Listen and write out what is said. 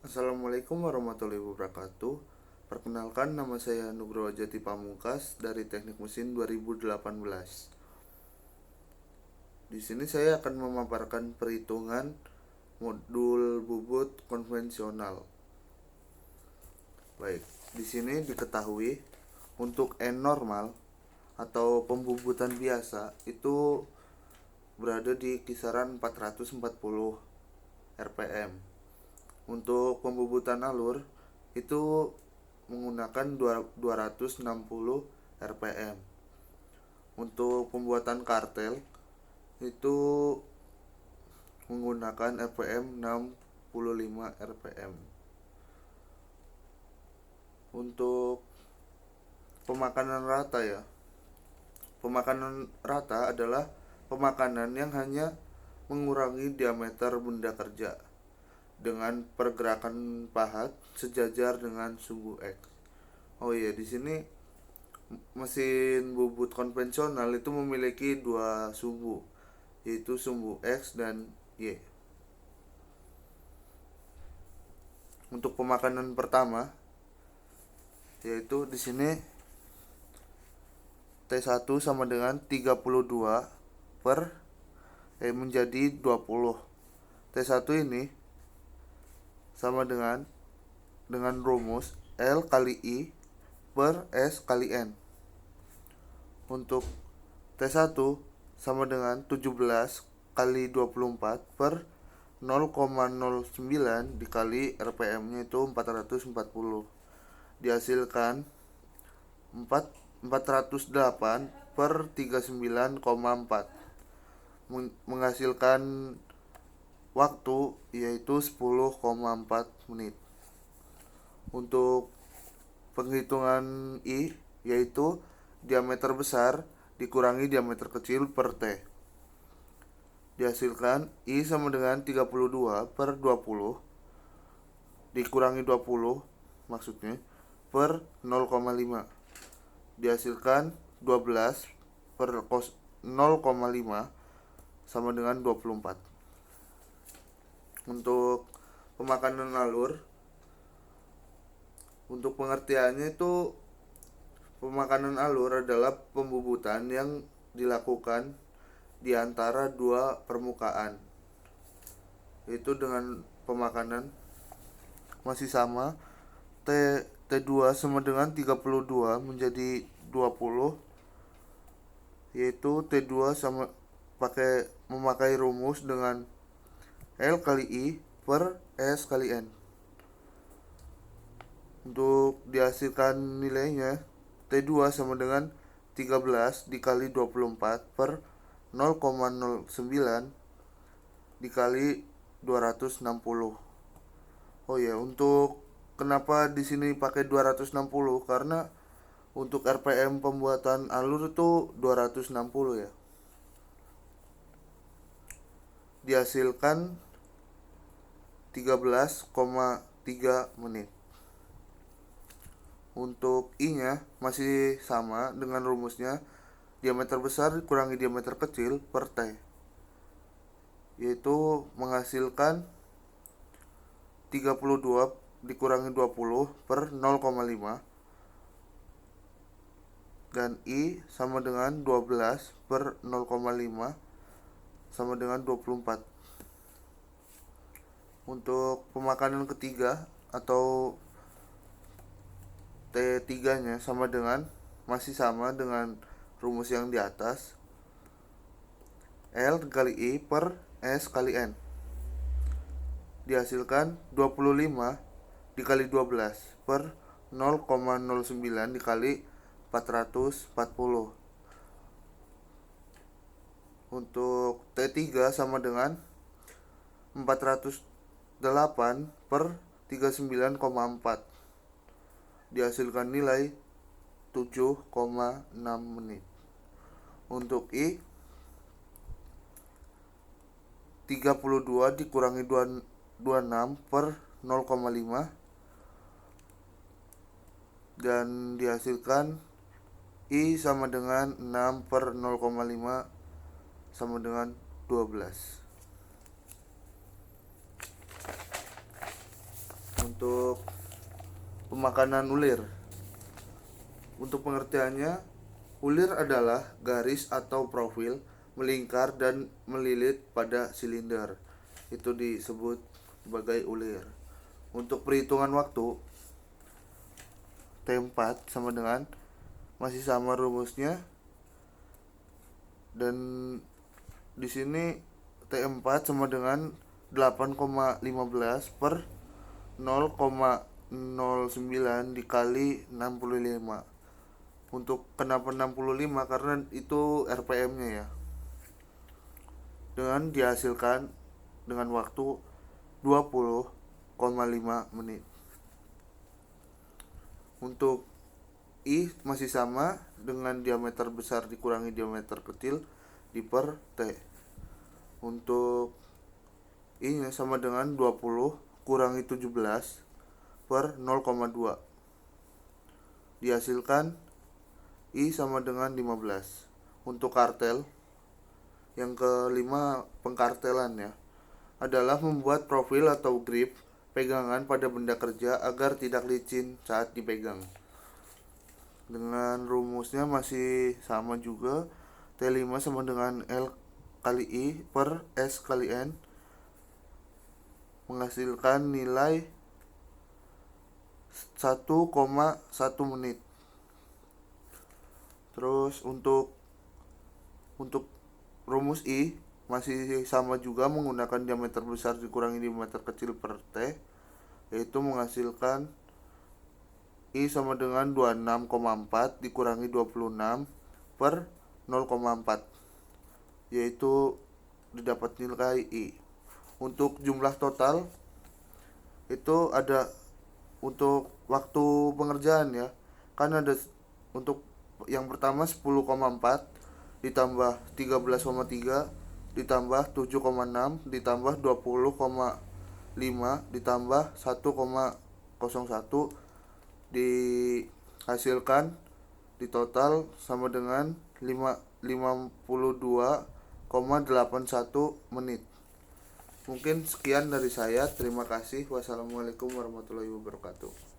Assalamualaikum warahmatullahi wabarakatuh. Perkenalkan, nama saya Nugroho Jati Pamungkas dari Teknik Mesin 2018. Di sini saya akan memaparkan perhitungan modul bubut konvensional. Baik, di sini diketahui untuk N normal atau pembubutan biasa itu berada di kisaran 440 rpm. Untuk pembubutan alur itu menggunakan 260 rpm. Untuk pembuatan kartel itu menggunakan rpm 65 rpm. Untuk pemakanan rata ya. Pemakanan rata adalah pemakanan yang hanya mengurangi diameter benda kerja dengan pergerakan pahat sejajar dengan sumbu X. Oh iya, di sini mesin bubut konvensional itu memiliki dua sumbu, yaitu sumbu X dan Y. Untuk pemakanan pertama, yaitu di sini T1 sama dengan 32 menjadi 20. T1 ini sama dengan rumus L kali I per S kali N. Untuk T1 sama dengan 17 kali 24 per 0,09 dikali RPM-nya itu 440. Dihasilkan 408 per 39,4, menghasilkan waktu yaitu 10,4 menit. Untuk penghitungan I yaitu diameter besar dikurangi diameter kecil per T. Dihasilkan I sama dengan 32 per 20 dikurangi 20 maksudnya per 0,5. Dihasilkan 12 per 0,5 sama dengan 24. Untuk pemakanan alur, untuk pengertiannya itu pemakanan alur adalah pembubutan yang dilakukan di antara dua permukaan, yaitu dengan pemakanan masih sama T2 sama dengan 32 menjadi 20, yaitu T2 sama memakai rumus dengan L kali I per S kali N. Untuk dihasilkan nilainya T2 sama dengan 13 dikali 24 per 0,09 dikali 260. Oh ya, untuk kenapa di sini pakai 260? Karena untuk RPM pembuatan alur itu 260 ya. Dihasilkan 13,3 menit. Untuk I-nya masih sama dengan rumusnya diameter besar kurangi diameter kecil per T, yaitu menghasilkan 32 dikurangi 20 per 0,5, dan I sama dengan 12 per 0,5 sama dengan 24. Untuk pemakanan ketiga atau T3 nya masih sama dengan rumus yang di atas, L kali I per S kali N. Dihasilkan 25 dikali 12 per 0,09 dikali 440. Untuk T3 sama dengan 408 per 39,4. Dihasilkan nilai 7,6 menit. Untuk I 32 dikurangi 26 per 0,5 dan dihasilkan I sama dengan 6 per 0,5 sama dengan 12. untuk pemakanan ulir. Untuk pengertiannya, ulir adalah garis atau profil melingkar dan melilit pada silinder. Itu disebut sebagai ulir. Untuk perhitungan waktu, T4 sama dengan masih sama rumusnya, dan di sini T4 sama dengan 8,15 per 0,09 dikali 65. Untuk kenapa 65? Karena itu RPM-nya ya. Dengan dihasilkan dengan waktu 20,5 menit. Untuk I masih sama dengan diameter besar dikurangi diameter kecil di per T. Untuk I nya sama dengan 20 kurangi 17 per 0,2. Dihasilkan I sama dengan 15. Untuk kartel, yang kelima pengkartelan ya, adalah membuat profil atau grip pegangan pada benda kerja agar tidak licin saat dipegang. Dengan rumusnya masih sama juga, T5 sama dengan L kali I per S kali N, menghasilkan nilai 1,1 menit. Terus untuk rumus I masih sama juga, menggunakan diameter besar dikurangi diameter kecil per T, yaitu menghasilkan I sama dengan 26,4 dikurangi 26 per 0,4, yaitu didapat nilai I. Untuk jumlah total itu ada untuk waktu pengerjaan ya, kan ada untuk yang pertama 10,4 ditambah 13,3 ditambah 7,6 ditambah 20,5 ditambah 1,01 dihasilkan di total sama dengan 52,81 menit. Mungkin sekian dari saya. Terima kasih. Wassalamualaikum warahmatullahi wabarakatuh.